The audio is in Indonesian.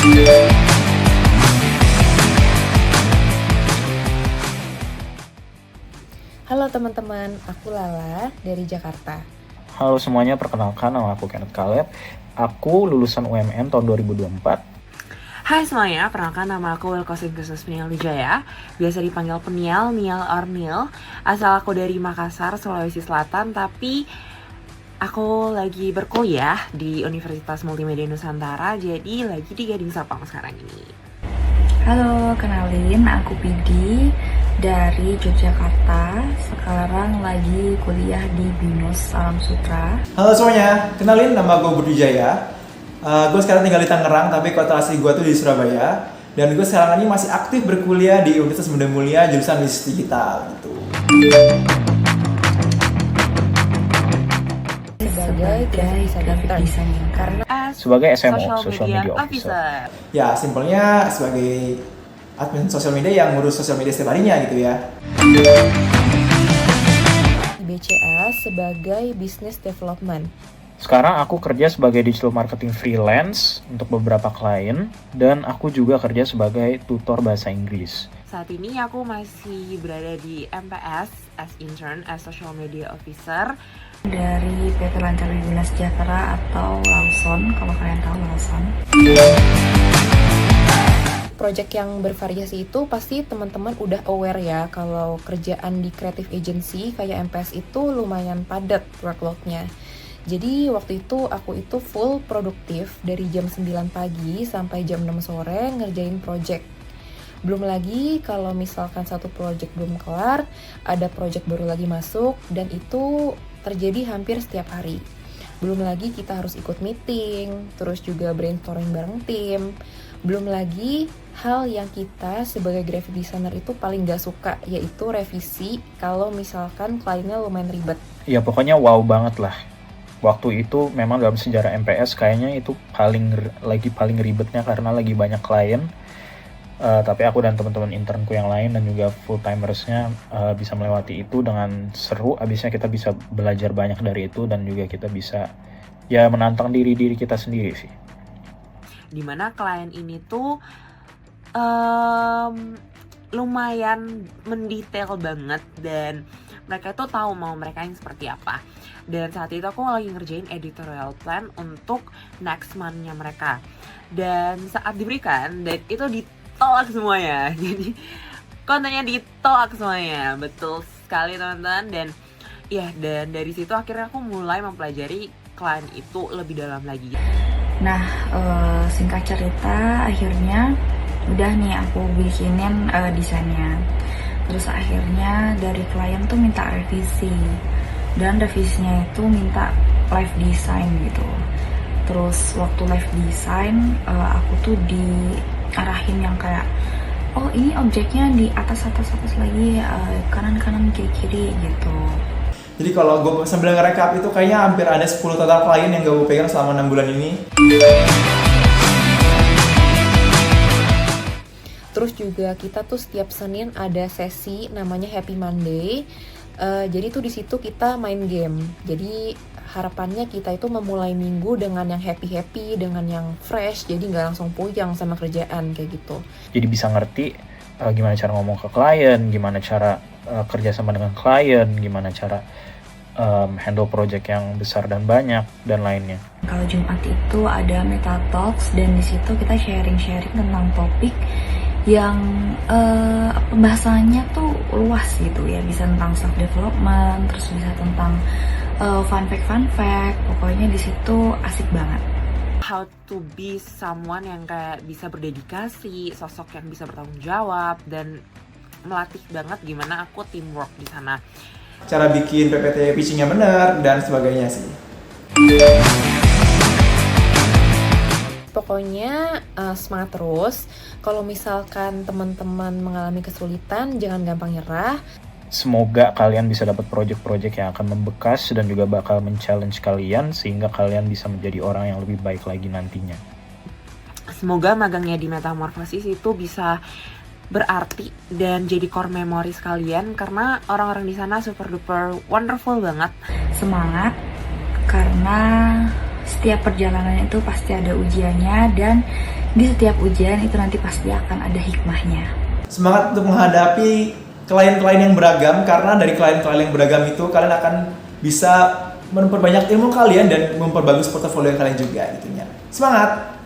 Halo teman-teman, aku Lala dari Jakarta. Halo semuanya, perkenalkan nama aku Kenneth Caleb. Aku lulusan UMN tahun 2024. Hai semuanya, perkenalkan nama aku Wilkosin Kristus Penial Wijaya. Biasa dipanggil Penial, Nial, or Nil. Asal aku dari Makassar, Sulawesi Selatan, tapi aku lagi berkuliah di Universitas Multimedia Nusantara, jadi lagi di Gading Serpong sekarang ini. Halo, kenalin aku Pidi dari Yogyakarta. Sekarang lagi kuliah di BINUS Alam Sutra. Halo semuanya, kenalin nama gue Budi Jaya. Gue sekarang tinggal di Tangerang, tapi kota asli gue tuh di Surabaya. Dan gue sekarang ini masih aktif berkuliah di Universitas Benda Mulia jurusan Bisnis Digital gitu. Sebagai graphic designer karena Sebagai SMO, Social Social Media Officer. Ya, simpelnya sebagai admin sosial media yang ngurus sosial media setiap harinya gitu ya. di BCA sebagai business development. Sekarang aku kerja sebagai digital marketing freelance untuk beberapa klien, dan aku juga kerja sebagai tutor bahasa Inggris. Saat ini aku masih berada di MPS as intern, as social media officer. Dari PT Lancar Bina Sejahtera atau Lawson, kalau kalian tahu Lawson. Project yang bervariasi itu pasti teman-teman udah aware ya kalau kerjaan di creative agency kayak MPS itu lumayan padat workload-nya. Jadi waktu itu aku itu full produktif dari jam 9 pagi sampai jam 6 sore ngerjain project. Belum lagi kalau misalkan satu project belum kelar, ada project baru lagi masuk dan itu terjadi hampir setiap hari. Belum lagi kita harus ikut meeting, terus juga brainstorming bareng tim. Belum lagi hal yang kita sebagai graphic designer itu paling gak suka, yaitu revisi kalau misalkan kliennya lumayan ribet. Ya pokoknya wow banget lah. Waktu itu memang dalam sejarah MPS kayaknya itu paling ribetnya karena lagi banyak klien. Tapi aku dan teman-teman internku yang lain dan juga full timersnya bisa melewati itu dengan seru. Abisnya kita bisa belajar banyak dari itu dan juga kita bisa ya menantang diri kita sendiri sih. Dimana klien ini tuh lumayan mendetail banget dan mereka tuh tahu mau mereka yang seperti apa. Dan saat itu aku lagi ngerjain editorial plan untuk next month-nya mereka. Dan saat diberikan, dan itu ditolak semuanya. Jadi kontennya ditolak semuanya. Betul sekali teman-teman. Dan dari situ akhirnya aku mulai mempelajari klien itu lebih dalam lagi. Nah, singkat cerita, akhirnya udah nih aku bikinin desainnya. Terus akhirnya dari klien tuh minta revisi. Dan revisinya itu minta live design gitu. Terus waktu live design aku tuh diarahin yang kayak, oh ini objeknya di atas lagi, kanan kiri gitu. Jadi kalau gue sambil ngerekap itu kayaknya hampir ada 10 total klien yang gue pegang selama 6 bulan ini. Terus juga kita tuh setiap Senin ada sesi namanya Happy Monday. Jadi tuh di situ kita main game. Jadi harapannya kita itu memulai minggu dengan yang happy, dengan yang fresh. Jadi nggak langsung puyeng sama kerjaan kayak gitu. Jadi bisa ngerti gimana cara ngomong ke klien, gimana cara kerja sama dengan klien, gimana cara handle project yang besar dan banyak dan lainnya. Kalau Jumat itu ada Meta Talks dan di situ kita sharing tentang topik yang pembahasannya tuh luas gitu ya, bisa tentang self development, terus bisa tentang fun fact, pokoknya di situ asik banget. How to be someone yang kayak bisa berdedikasi, sosok yang bisa bertanggung jawab, dan melatih banget gimana aku teamwork di sana. Cara bikin PPT pitching-nya benar dan sebagainya sih. Pokoknya semangat terus. Kalau misalkan teman-teman mengalami kesulitan, jangan gampang nyerah. Semoga kalian bisa dapat project-project yang akan membekas dan juga bakal men-challenge kalian sehingga kalian bisa menjadi orang yang lebih baik lagi nantinya. Semoga magangnya di Metamorphosis itu bisa berarti dan jadi core memories kalian karena orang-orang di sana super duper wonderful banget. Semangat karena setiap perjalanan itu pasti ada ujiannya dan di setiap ujian itu nanti pasti akan ada hikmahnya. Semangat untuk menghadapi klien-klien yang beragam, karena dari klien-klien yang beragam itu kalian akan bisa memperbanyak ilmu kalian dan memperbagus portofolio kalian juga gitunya. Semangat!